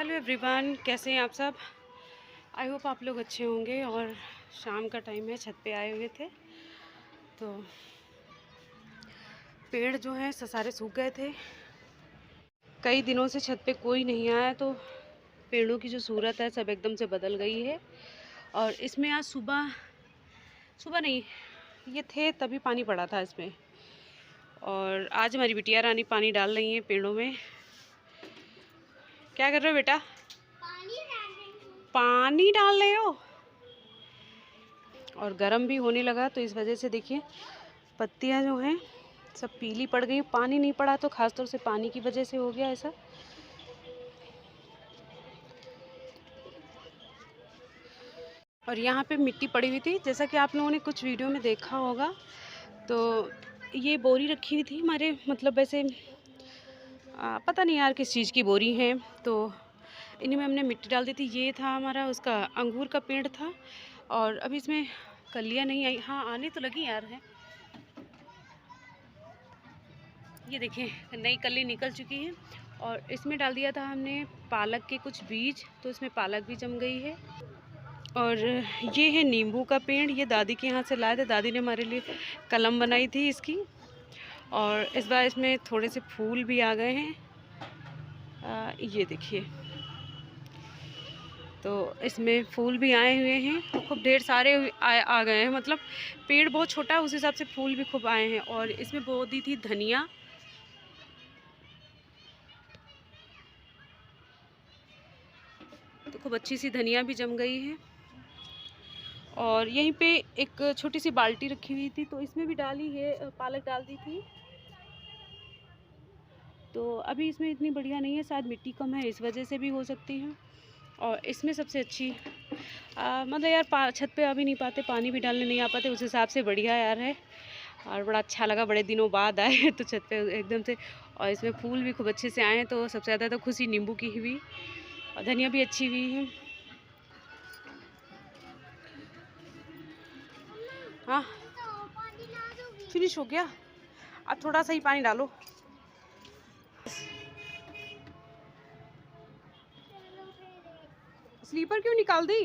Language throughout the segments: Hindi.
हेलो एवरीवन, कैसे हैं आप सब। आई होप आप लोग अच्छे होंगे। और शाम का टाइम है, छत पे आए हुए थे तो पेड़ जो हैं सारे सूख गए थे। कई दिनों से छत पे कोई नहीं आया तो पेड़ों की जो सूरत है सब एकदम से बदल गई है। और इसमें आज सुबह नहीं, ये थे तभी पानी पड़ा था इसमें। और आज हमारी बिटिया रानी पानी डाल रही है पेड़ों में। क्या कर रहे हो बेटा? पानी डाल रहे हो। और गर्म भी होने लगा तो इस वजह से देखिए पत्तियां जो हैं सब पीली पड़ गई। पानी नहीं पड़ा तो खासतौर से पानी की वजह से हो गया ऐसा। और यहाँ पे मिट्टी पड़ी हुई थी, जैसा कि आप लोगों ने कुछ वीडियो में देखा होगा। तो ये बोरी रखी हुई थी हमारे, मतलब वैसे पता नहीं यार किस चीज़ की बोरी है। तो इन्हीं में हमने मिट्टी डाल दी थी। ये था हमारा उसका अंगूर का पेड़ था और अभी इसमें कलियां नहीं आई। हाँ, आने तो लगी यार है। ये देखिए नई कली निकल चुकी है। और इसमें डाल दिया था हमने पालक के कुछ बीज, तो इसमें पालक भी जम गई है। और ये है नींबू का पेड़, ये दादी के यहाँ से लाए थे। दादी ने हमारे लिए कलम बनाई थी इसकी। और इस बार इसमें थोड़े से फूल भी आ गए हैं। ये देखिए, तो इसमें फूल भी आए हुए हैं, खूब ढेर सारे आ गए हैं। मतलब पेड़ बहुत छोटा है, उस हिसाब से फूल भी खूब आए हैं। और इसमें बो दी थी धनिया। तो खूब अच्छी सी धनिया भी जम गई है। और यहीं पे एक छोटी सी बाल्टी रखी हुई थी तो इसमें भी डाली है, पालक डाल दी थी। तो अभी इसमें इतनी बढ़िया नहीं है, शायद मिट्टी कम है इस वजह से भी हो सकती है। और इसमें सबसे अच्छी मतलब यार छत पे आ भी नहीं पाते, पानी भी डालने नहीं आ पाते, उस हिसाब से बढ़िया यार है। और बड़ा अच्छा लगा, बड़े दिनों बाद आए तो छत पे एकदम से। और इसमें फूल भी खूब अच्छे से आए हैं तो सबसे ज़्यादा तो खुशी नींबू की हुई। और धनिया भी अच्छी हुई है। हाँ, फिनिश हो गया। अब थोड़ा सा ही पानी डालो। स्लीपर क्यों निकाल दी?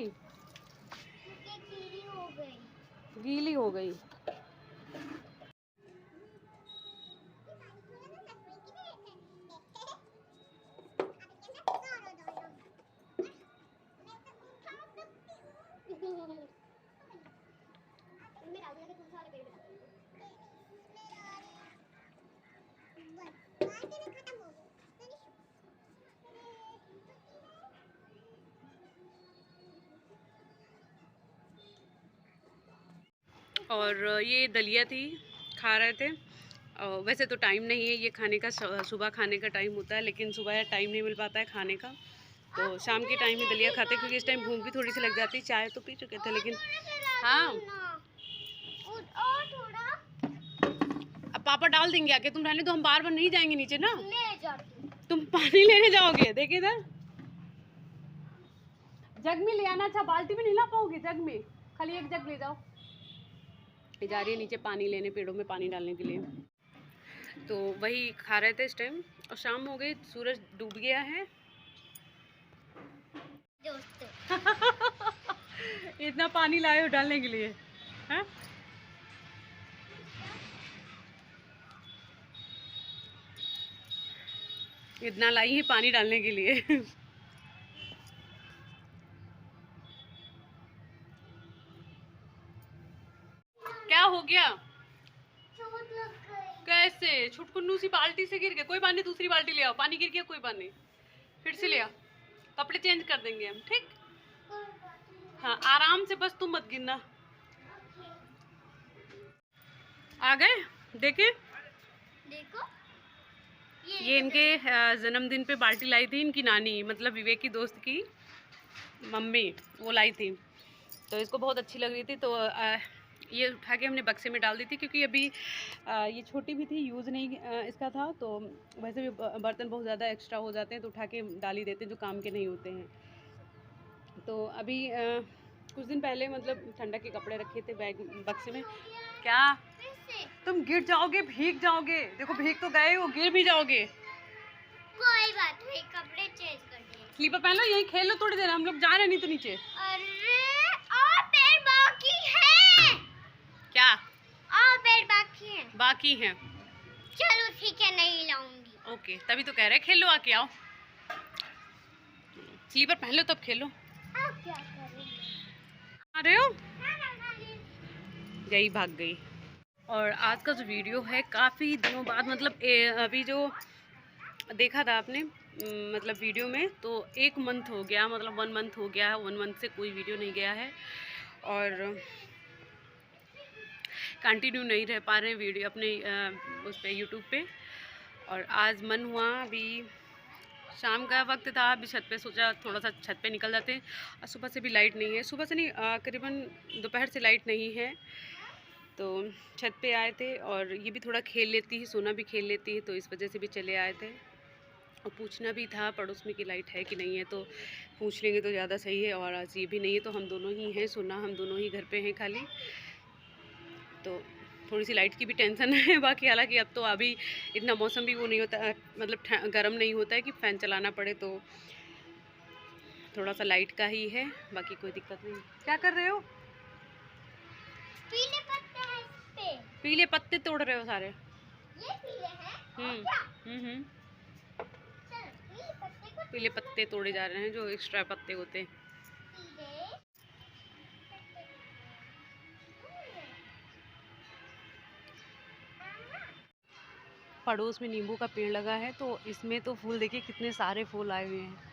गीली हो गई। और ये दलिया थी, खा रहे थे। वैसे तो टाइम नहीं है ये खाने का, सुबह खाने का टाइम होता है, लेकिन सुबह टाइम नहीं मिल पाता है खाने का। तो शाम के टाइम में दलिया खाते, क्योंकि इस टाइम भूख भी थोड़ी सी लग जाती है। चाय तो पी चुके थे लेकिन हाँ, अब पापा डाल देंगे आके, तुम रहने दो, हम बार बार नहीं जाएंगे नीचे ना। तुम पानी लेने जाओगे, देखिए इधर जग में ले आना। अच्छा, बाल्टी में नहीं ला पाओगे, जग में खाली एक जग ले जाओ। जा रही है नीचे पानी लेने, पेड़ों में पानी डालने के लिए। तो वही खा रहे थे इस टाइम। और शाम हो गई, सूरज डूब गया है। इतना पानी लाए हो डालने के लिए है? इतना लाई है पानी डालने के लिए। क्या हो गया? कैसे? छुटकुन्नू सी बाल्टी से गिर गए। कोई बात नहीं, दूसरी बाल्टी ले आओ। पानी गिर गया, कोई बात नहीं, फिर से ले आओ। कपड़े चेंज कर देंगे हम, ठीक? हाँ, आराम से, बस तुम मत गिरना। आ गए? देखे? देखो, ये इनके जन्मदिन पे बाल्टी लाई थी इनकी नानी, मतलब विवेक की दोस्त की मम्मी, वो लाई थी। तो इसको बहुत अच्छी लग रही थी तो ये उठा के हमने बक्से में डाल दी थी, क्योंकि अभी ये छोटी भी थी, यूज़ नहीं इसका था। तो वैसे भी बर्तन बहुत ज़्यादा एक्स्ट्रा हो जाते हैं तो उठा के डाल ही देते हैं, जो काम के नहीं होते हैं। तो अभी कुछ दिन पहले मतलब ठंडक के कपड़े रखे थे बैग बक्से में। क्या तुम गिर जाओगे, भीग जाओगे। देखो भीग तो गए हो, गिर भी जाओगे। कोई बात नहीं, कपड़े चेंज कर दिए। स्लीपर पहन लो, यहीं खेल लो थोड़ी देर, हम लोग जा रहे हैं नहीं तो नीचे। अरे और पेड़ बाकी है क्या? और पेड़ बाकी है। बाकी है, चलो ठीक है, नहीं लाऊंगी। ओके, तभी तो कह रहे खेल लो, आके आओ। स्लीपर पहन लो तब खेलो। आप क्या करोगे? आ रहे हो? गई, भाग गई। और आज का जो वीडियो है काफ़ी दिनों बाद, मतलब अभी जो देखा था आपने मतलब वीडियो में, तो 1 मंथ हो गया, मतलब 1 मंथ हो गया है। 1 मंथ से कोई वीडियो नहीं गया है और कंटिन्यू नहीं रह पा रहे हैं वीडियो अपने उस पे यूट्यूब पे। और आज मन हुआ, अभी शाम का वक्त था, अभी छत पे सोचा थोड़ा सा छत पे निकल जाते हैं। और सुबह से भी लाइट नहीं है, सुबह से नहीं करीबन दोपहर से लाइट नहीं है, तो छत पे आए थे। और ये भी थोड़ा खेल लेती है, सोना भी खेल लेती है, तो इस वजह से भी चले आए थे। और पूछना भी था पड़ोस में कि लाइट है कि नहीं है, तो पूछ लेंगे तो ज़्यादा सही है। और आज ये भी नहीं है तो हम दोनों ही हैं, सोना हम दोनों ही घर पे हैं खाली, तो थोड़ी सी लाइट की भी टेंशन है। बाकी हालांकि अब तो अभी इतना मौसम भी वो नहीं होता, मतलब गर्म नहीं होता है कि फ़ैन चलाना पड़े, तो थोड़ा सा लाइट का ही है, बाकी कोई दिक्कत नहीं। क्या कर रहे हो? पीले पत्ते हैं इस पे। पीले पत्ते तोड़ रहे हो सारे? ये पीले हैं और क्या? पीले पत्ते तोड़े जा रहे हैं, जो एक्स्ट्रा पत्ते होते हैं। पड़ोस में नींबू का पेड़ लगा है, तो इसमें तो फूल देखिए कितने सारे फूल आए हुए हैं।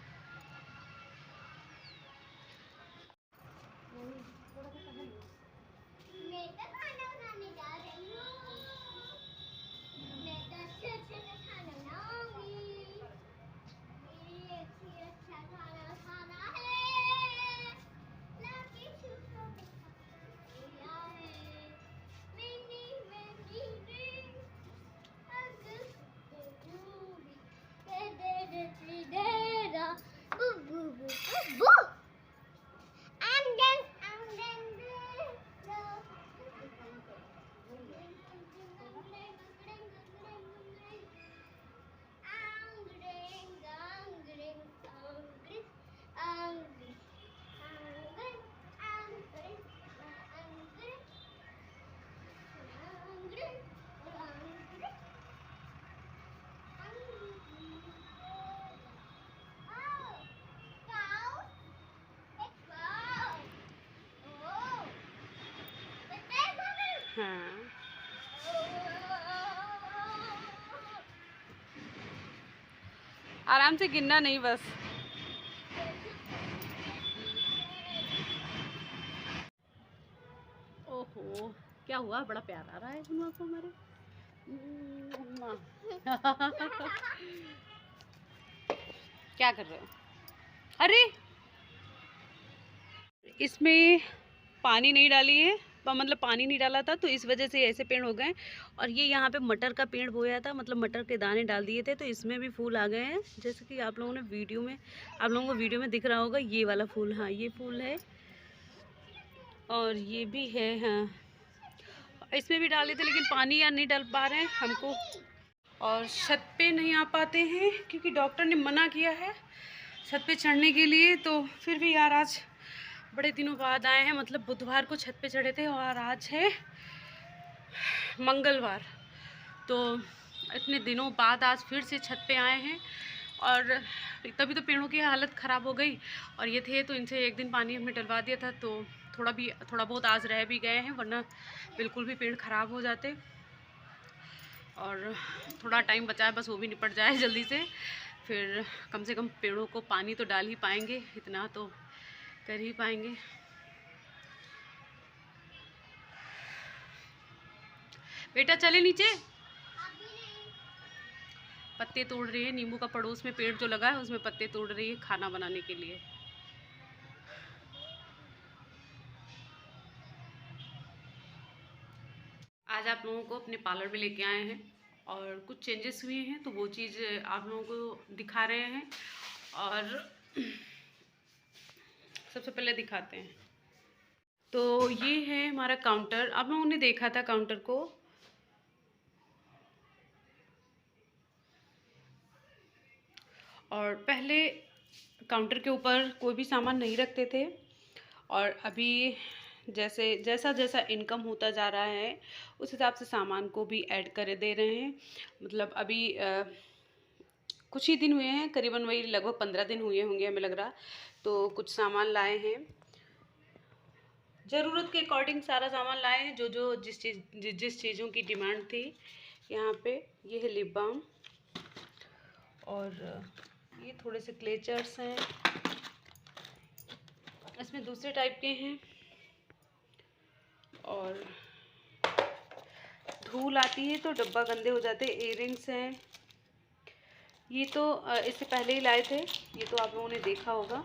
हाँ, आराम से गिनना नहीं बस। ओहो, क्या हुआ? बड़ा प्यार आ रहा है गुनवा को हमारे। क्या कर रहे हो? अरे इसमें पानी नहीं डाली है, मतलब पानी नहीं डाला था, तो इस वजह से ऐसे पेड़ हो गए। और ये यहाँ पे मटर का पेड़ बोया था, मतलब मटर के दाने डाल दिए थे, तो इसमें भी फूल आ गए हैं, जैसे कि आप लोगों ने वीडियो में, आप लोगों को वीडियो में दिख रहा होगा ये वाला फूल। हाँ, ये फूल है और ये भी है। हाँ, इसमें भी डाले थे, लेकिन पानी यार नहीं डाल पा रहे हैं हमको, और छत पे नहीं आ पाते हैं क्योंकि डॉक्टर ने मना किया है छत पे चढ़ने के लिए। तो फिर भी यार आज बड़े दिनों बाद आए हैं, मतलब बुधवार को छत पे चढ़े थे और आज है मंगलवार, तो इतने दिनों बाद आज फिर से छत पे आए हैं। और तभी तो पेड़ों की हालत ख़राब हो गई। और ये थे तो इनसे एक दिन पानी हमने डलवा दिया था, तो थोड़ा बहुत आज रह भी गए हैं, वरना बिल्कुल भी पेड़ ख़राब हो जाते। और थोड़ा टाइम बचा है, बस वो भी निपट जाए जल्दी से, फिर कम से कम पेड़ों को पानी तो डाल ही पाएंगे, इतना तो कर ही पाएंगे। बेटा चले नीचे। पत्ते तोड़ रही है, नींबू का पड़ोस में पेड़ जो लगा है उसमें पत्ते तोड़ रही है खाना बनाने के लिए। आज आप लोगों को अपने पार्लर में लेके आए हैं और कुछ चेंजेस हुए हैं, तो वो चीज़ आप लोगों को दिखा रहे हैं। और सबसे पहले दिखाते हैं, तो ये है हमारा काउंटर। आप लोगों ने देखा था काउंटर को, और काउंटर के ऊपर कोई भी सामान नहीं रखते थे, और अभी जैसा जैसा इनकम होता जा रहा है उस हिसाब से सामान को भी ऐड कर दे रहे हैं। मतलब अभी कुछ ही दिन हुए हैं, करीबन वही लगभग 15 दिन हुए होंगे हमें लग रहा, तो कुछ सामान लाए हैं, ज़रूरत के अकॉर्डिंग सारा सामान लाए हैं, जो जिस चीज़ों की डिमांड थी। यहाँ पे ये है लिप बाम, और ये थोड़े से क्लेचर्स हैं, इसमें दूसरे टाइप के हैं, और धूल आती है तो डब्बा गंदे हो जाते हैं। इयररिंग्स हैं, ये तो इससे पहले ही लाए थे, ये तो आप लोगों ने देखा होगा।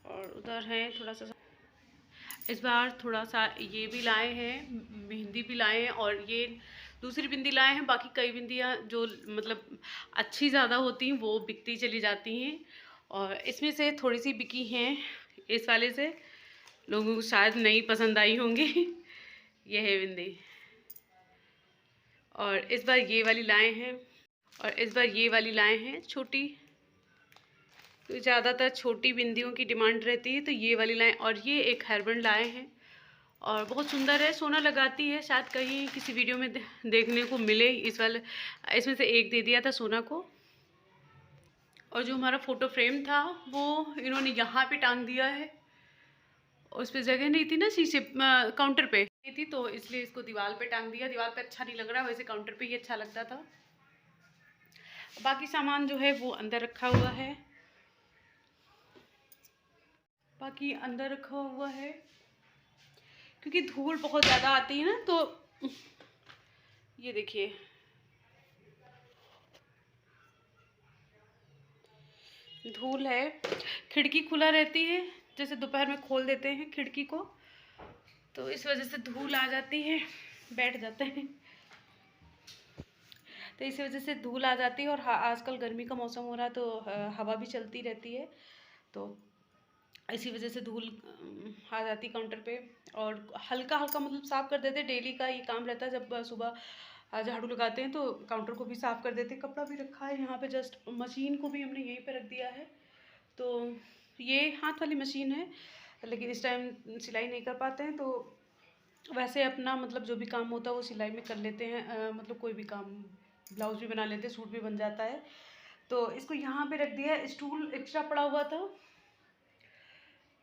और उधर है थोड़ा सा, इस बार थोड़ा सा ये भी लाए हैं, बिंदी भी लाए हैं, और ये दूसरी बिंदी लाए हैं। बाकी कई बिंदियाँ जो मतलब अच्छी ज़्यादा होती हैं वो बिकती चली जाती हैं, और इसमें से थोड़ी सी बिकी हैं, इस वाले से लोगों को शायद नहीं पसंद आई होंगी। ये है बिंदी, और इस बार ये वाली लाए हैं, और इस बार ये वाली लाए हैं छोटी, तो ज़्यादातर छोटी बिंदियों की डिमांड रहती है, तो ये वाली लाए। और ये एक हेयरबैंड लाए हैं, और बहुत सुंदर है, सोना लगाती है, शायद कहीं किसी वीडियो में देखने को मिले इस वाले, इसमें से एक दे दिया था सोना को। और जो हमारा फ़ोटो फ्रेम था वो इन्होंने यहाँ पे टांग दिया है, उस पर जगह नहीं थी ना शीशे काउंटर पे थी, तो इसलिए इसको दीवार पे टांग दिया। दीवार पे अच्छा नहीं लग रहा, वैसे काउंटर पे ही अच्छा लगता था। बाकी सामान जो है वो अंदर रखा हुआ है, बाकी अंदर रखा हुआ है, क्योंकि धूल बहुत ज़्यादा आती है ना, तो ये देखिए धूल है। खिड़की खुला रहती है, जैसे दोपहर में खोल देते हैं खिड़की को, तो इस वजह से धूल आ जाती है, बैठ जाते हैं, तो इस वजह से धूल आ जाती है। और आजकल गर्मी का मौसम हो रहा है, तो हवा भी चलती रहती है, तो इसी वजह से धूल आ जाती काउंटर पे। और हल्का हल्का मतलब साफ़ कर देते, डेली का ये काम रहता है, जब सुबह झाड़ू लगाते हैं तो काउंटर को भी साफ़ कर देते। कपड़ा भी रखा है यहाँ पे, जस्ट मशीन को भी हमने यहीं पे रख दिया है। तो ये हाथ वाली मशीन है, लेकिन इस टाइम सिलाई नहीं कर पाते हैं, तो वैसे अपना मतलब जो भी काम होता है वो सिलाई में कर लेते हैं। मतलब कोई भी काम, ब्लाउज़ भी बना लेते हैं, सूट भी बन जाता है। तो इसको यहाँ पे रख दिया, स्टूल एक्स्ट्रा पड़ा हुआ था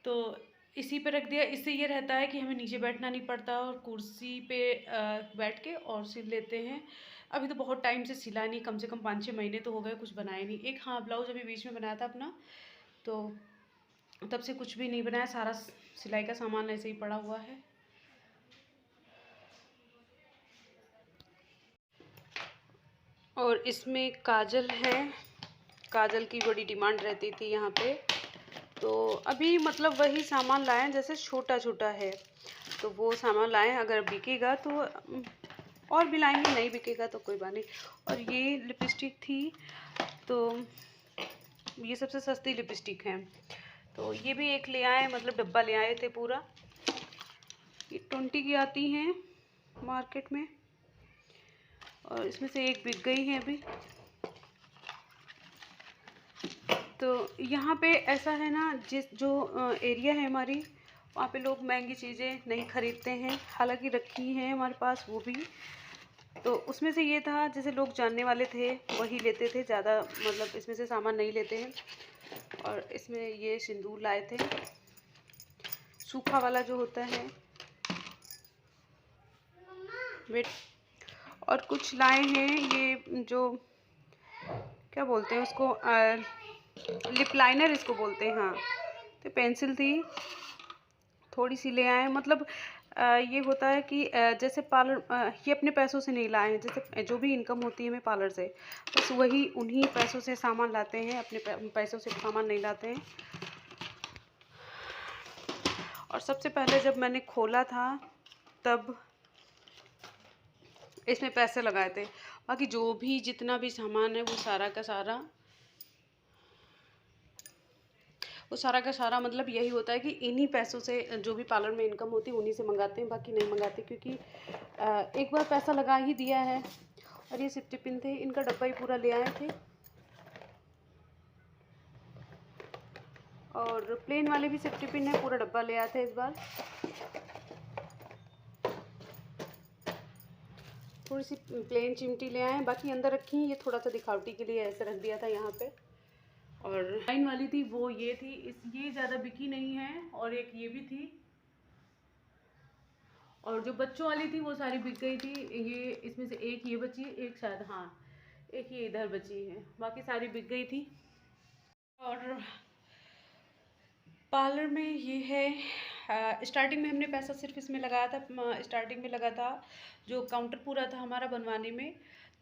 तो इसी पे रख दिया। इससे ये रहता है कि हमें नीचे बैठना नहीं पड़ता, और कुर्सी पे बैठ के और सिल लेते हैं। अभी तो बहुत टाइम से सिला नहीं, कम से कम 5-6 महीने तो हो गए कुछ बनाए नहीं। एक हाँ ब्लाउज़ अभी बीच में बनाया था अपना, तो तब से कुछ भी नहीं बनाया, सारा सिलाई का सामान ऐसे ही पड़ा हुआ है। और इसमें काजल है, काजल की बड़ी डिमांड रहती थी यहाँ पे, तो अभी मतलब वही सामान लाए हैं, जैसे छोटा छोटा है तो वो सामान लाए हैं। अगर बिकेगा तो और भी लाएंगे, नहीं बिकेगा तो कोई बात नहीं। और ये लिपस्टिक थी, तो ये सबसे सस्ती लिपस्टिक है, तो ये भी एक ले आए, मतलब डब्बा ले आए थे पूरा। ये 20 की आती हैं मार्केट में, और इसमें से एक बिक गई है अभी। तो यहाँ पे ऐसा है ना, जो एरिया है हमारी, वहाँ पे लोग महंगी चीज़ें नहीं खरीदते हैं, हालांकि रखी हैं हमारे पास वो भी। तो उसमें से ये था, जैसे लोग जानने वाले थे वही लेते थे, ज़्यादा मतलब इसमें से सामान नहीं लेते हैं। और इसमें ये सिंदूर लाए थे, सूखा वाला जो होता है, वेट। और कुछ लाए हैं, ये जो क्या बोलते हैं उसको, लिप लाइनर इसको बोलते हैं, हाँ। तो पेंसिल थी, थोड़ी सी ले आए। मतलब ये होता है कि जैसे पार्लर, ये अपने पैसों से नहीं लाए हैं, जैसे जो भी इनकम होती है हमें पार्लर से, बस वही उन्हीं पैसों से सामान लाते हैं, अपने पैसों से सामान नहीं लाते हैं। और सबसे पहले जब मैंने खोला था तब इसमें पैसे लगाए थे, बाकी जो भी जितना भी सामान है वो सारा का सारा मतलब यही होता है कि इन्हीं पैसों से जो भी पार्लर में इनकम होती है उन्हीं से मंगाते हैं, बाकी नहीं मंगाते, क्योंकि एक बार पैसा लगा ही दिया है और ये सेफ्टी पिन थे, इनका डब्बा ही पूरा ले आए थे। और प्लेन वाले भी सेफ्टी पिन है, पूरा डब्बा ले आए थे इस बार। थोड़ी सी प्लेन चिमटी ले आए, बाकी अंदर रखी, ये थोड़ा सा दिखावटी के लिए ऐसे रख दिया था यहाँ पे। और लाइन वाली थी वो ये थी, ये ज़्यादा बिकी नहीं है, और एक ये भी थी, और जो बच्चों वाली थी वो सारी बिक गई थी। ये इसमें से एक ये बची, एक शायद, हाँ एक ये इधर बची है, बाकी सारी बिक गई थी। और पार्लर में ये है, स्टार्टिंग में हमने पैसा सिर्फ इसमें लगाया था, स्टार्टिंग में लगा था जो काउंटर पूरा था हमारा बनवाने में,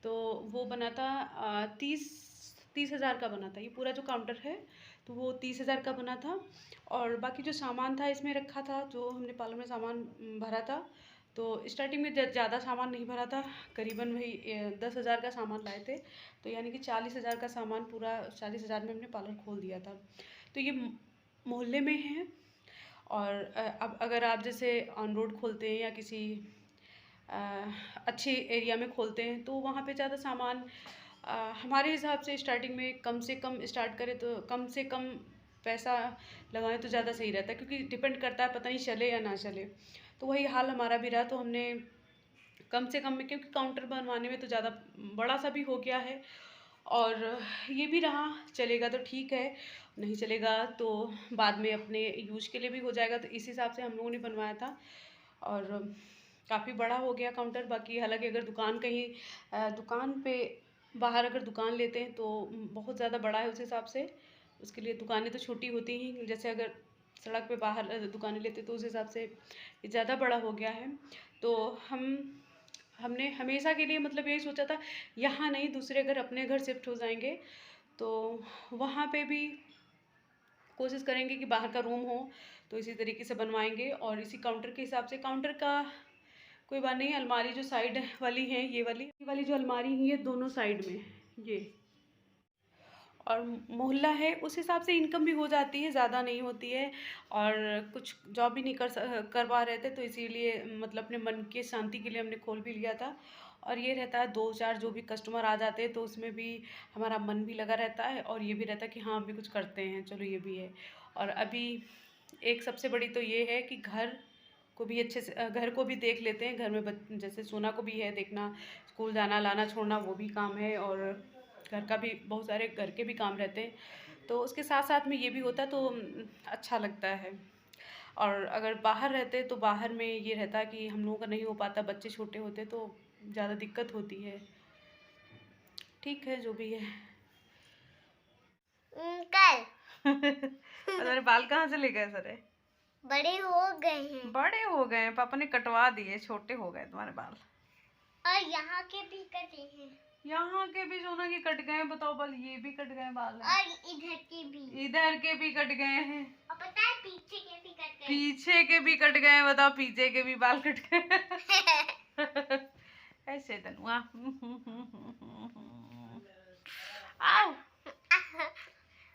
तो वो बना था 30 हज़ार का बना था। ये पूरा जो काउंटर है तो वो 30 हज़ार का बना था। और बाकी जो सामान था इसमें रखा था, जो हमने पार्लर में सामान भरा था, तो स्टार्टिंग में ज़्यादा सामान नहीं भरा था, करीबन वही 10 हज़ार का सामान लाए थे, तो यानी कि 40 हज़ार का सामान, पूरा 40 हज़ार में हमने पार्लर खोल दिया था। तो ये मोहल्ले में है। और अब अगर आप जैसे ऑन रोड खोलते हैं या किसी अच्छे एरिया में खोलते हैं तो वहाँ पे ज़्यादा सामान, हमारे हिसाब से स्टार्टिंग में कम से कम स्टार्ट करें तो कम से कम पैसा लगाएं तो ज़्यादा सही रहता है, क्योंकि डिपेंड करता है पता नहीं चले या ना चले। तो वही हाल हमारा भी रहा, तो हमने कम से कम में, क्योंकि काउंटर बनवाने में तो ज़्यादा बड़ा सा भी हो गया है, और ये भी रहा, चलेगा तो ठीक है, नहीं चलेगा तो बाद में अपने यूज के लिए भी हो जाएगा, तो इस हिसाब से हम लोगों ने बनवाया था। और काफ़ी बड़ा हो गया काउंटर। बाकी हालांकि अगर दुकान कहीं दुकान पे बाहर अगर दुकान लेते हैं तो बहुत ज़्यादा बड़ा है उस हिसाब से, उसके लिए दुकानें तो छोटी होती ही, जैसे अगर सड़क पे बाहर दुकानें लेते तो उस हिसाब से ये ज़्यादा बड़ा हो गया है। तो हमने हमेशा के लिए मतलब यही सोचा था, यहाँ नहीं दूसरे घर, अपने घर शिफ्ट हो जाएंगे तो वहाँ पे भी कोशिश करेंगे कि बाहर का रूम हो, तो इसी तरीके से बनवाएंगे। और इसी काउंटर के हिसाब से, काउंटर का कोई बात नहीं, अलमारी जो साइड वाली है, ये वाली जो अलमारी है, ये दोनों साइड में ये, और मोहल्ला है उस हिसाब से इनकम भी हो जाती है, ज़्यादा नहीं होती है, और कुछ जॉब भी नहीं करवा रहे थे, तो इसीलिए मतलब अपने मन के शांति के लिए हमने खोल भी लिया था। और ये रहता है 2-4 जो भी कस्टमर आ जाते हैं तो उसमें भी हमारा मन भी लगा रहता है, और ये भी रहता है कि हाँ अभी कुछ करते हैं, चलो ये भी है। और अभी एक सबसे बड़ी तो ये है कि घर को भी अच्छे से, घर को भी देख लेते हैं, घर में जैसे सोना को भी है देखना, स्कूल जाना लाना छोड़ना वो भी काम है, और घर का भी बहुत सारे घर के भी काम रहते हैं, तो उसके साथ साथ में ये भी होता है, तो अच्छा लगता है। और अगर बाहर रहते तो बाहर में ये रहता कि हम लोगों का नहीं हो पाता, बच्चे छोटे होते तो ज़्यादा दिक्कत होती है। ठीक है जो भी है। तुम्हारे बाल कहाँ से ले गए सारे? बड़े हो गए हैं। बड़े हो गए, पापा ने कटवा दिए, छोटे हो गए तुम्हारे बाल। और यहाँ के भी कटे हैं। यहाँ के भी सोना के कट गए, बताओ बाल, ये भी कट गए बाल। और इधर के भी कट गए हैं। और पता है पीछे के भी कट गए। पीछे के भी कट गए, बताओ, पीछे के भी बाल कट गए। ऐसे तनुआ। आओ,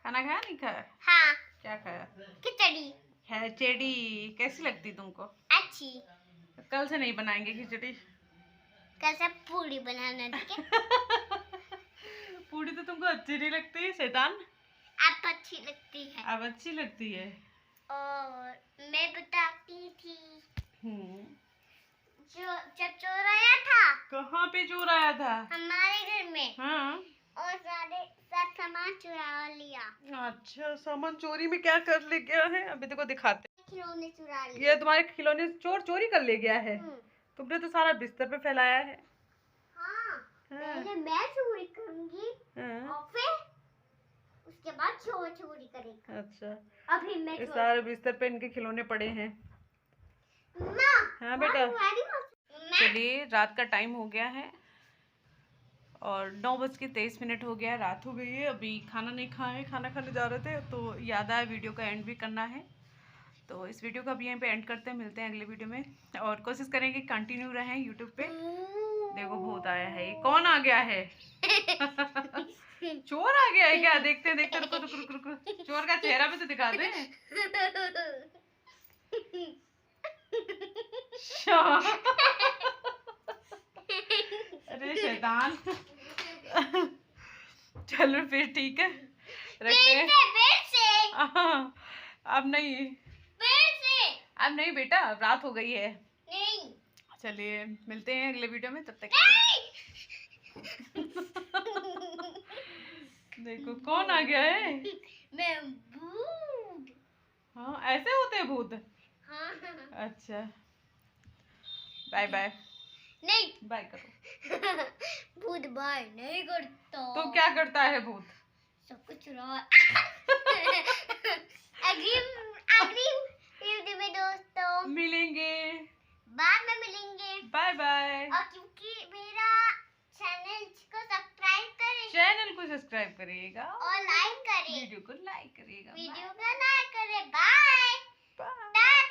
खाना खाया नहीं खाया? हाँ। क्या खाया? खिचड़ी। खिचड़ी कैसी लगती तुमको? अच्छी। कल से नहीं बनाएंगे खिचड़ी, कल से पूरी बनाना, ठीक है? पूरी तो तुमको अच्छी नहीं लगती शैतान। आप अच्छी लगती है। अब अच्छी लगती है। और मैं बताती थी, जो जब चोर आया था। कहाँ पे चोर आया था? हमारे घर में। हाँ। और सब सामान चुरा लिया। अच्छा, सामान चोरी में क्या कर ले गया है? अभी देखो दिखाते। खिलौने चुरा लिए। ये तुम्हारे खिलौने चोरी कर ले गया है? तुमने तो सारा बिस्तर पे फैलाया है। हाँ। पहले मैं चोरी करूंगी। हाँ। और फिर उसके बाद चोरी करेगा। अच्छा, अभी मैं सारे बिस्तर पे इनके खिलौने पड़े हैं। माँ। हाँ बेटा, चलिए रात का टाइम हो गया है और 9:23 हो गया, रात हो गई है। अभी खाना नहीं खाए, खाना खाने जा रहे थे तो याद आया वीडियो का एंड भी करना है, तो इस वीडियो का भी यहीं पे एंड करते हैं। मिलते हैं अगले वीडियो में, और कोशिश करेंगे कंटिन्यू रहें यूट्यूब पे। देखो भूत आया है, ये कौन आ गया है? चोर आ गया है क्या? देखते हैं, देखते, रुको रुको रुको रुको, चोर का चेहरा भी तो दिखा दे। अरे है शैतान। चलो फिर ठीक है, रखते अब नहीं, अब नहीं बेटा, अब रात हो गई है। नहीं। चलिए मिलते हैं अगले वीडियो में, तब तक देखो कौन आ गया है। मैं भूत। हाँ ऐसे होते हैं भूत। हाँ। अच्छा बाय बाय। नहीं बाय करो। भूत बाय नहीं करता। तो क्या करता है भूत? सब कुछ चुरा। अगली वीडियो में दोस्तों मिलेंगे, बाद में मिलेंगे। Bye bye. और क्योंकि मेरा चैनल को सब्सक्राइब करें, चैनल को सब्सक्राइब करिएगा और लाइक करें, वीडियो को लाइक करिएगा। बाय। बाय।